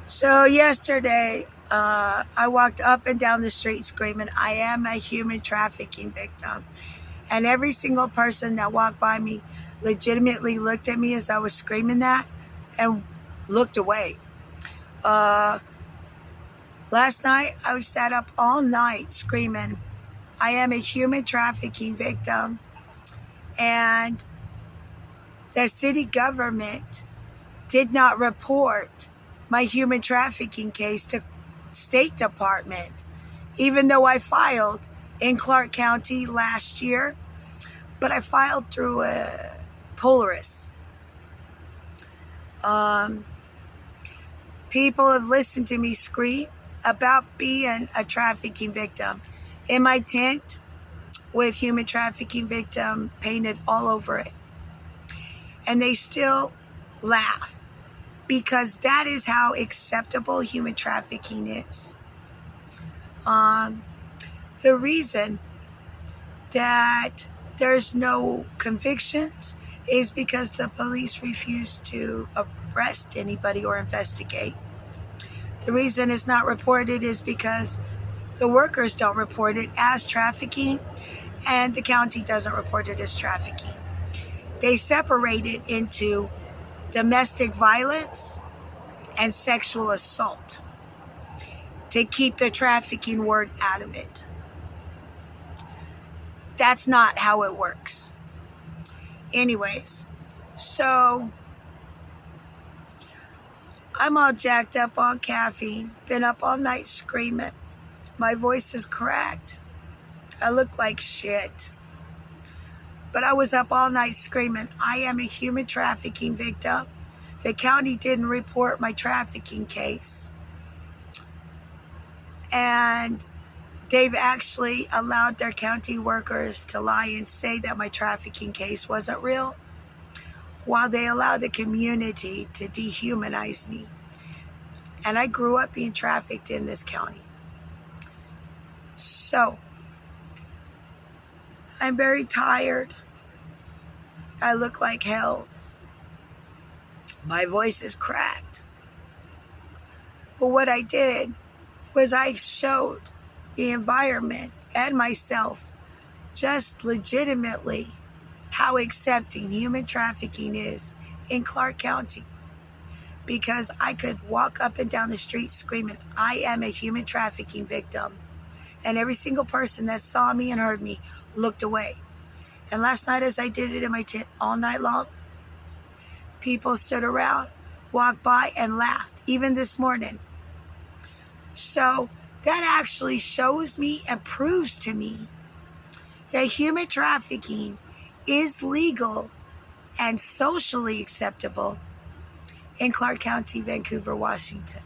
So yesterday, I walked up and down the street screaming, I am a human trafficking victim. And every single person that walked by me legitimately looked at me as I was screaming that and looked away. Last night, I sat up all night screaming, I am a human trafficking victim. And the city government did not report my human trafficking case to State Department, even though I filed in Clark County last year, but I filed through Polaris. People have listened to me scream about being a trafficking victim in my tent with human trafficking victim painted all over it. And they still laugh because that is how acceptable human trafficking is. The reason that there's no convictions is because the police refuse to arrest anybody or investigate. The reason it's not reported is because the workers don't report it as trafficking and the county doesn't report it as trafficking. They separate it into domestic violence and sexual assault to keep the trafficking word out of it. That's not how it works. Anyways, so I'm all jacked up on caffeine, been up all night screaming. My voice is cracked. I look like shit. But I was up all night screaming, I am a human trafficking victim. The county didn't report my trafficking case. And they've actually allowed their county workers to lie and say that my trafficking case wasn't real, while they allowed the community to dehumanize me. And I grew up being trafficked in this county. So, I'm very tired. I look like hell. My voice is cracked. But what I did was I showed the environment and myself just legitimately how accepting human trafficking is in Clark County. Because I could walk up and down the street screaming, I am a human trafficking victim. And every single person that saw me and heard me looked away. And last night as I did it in my tent all night long, people stood around, walked by and laughed, even this morning. So that actually shows me and proves to me that human trafficking is legal and socially acceptable in Clark County, Vancouver, Washington.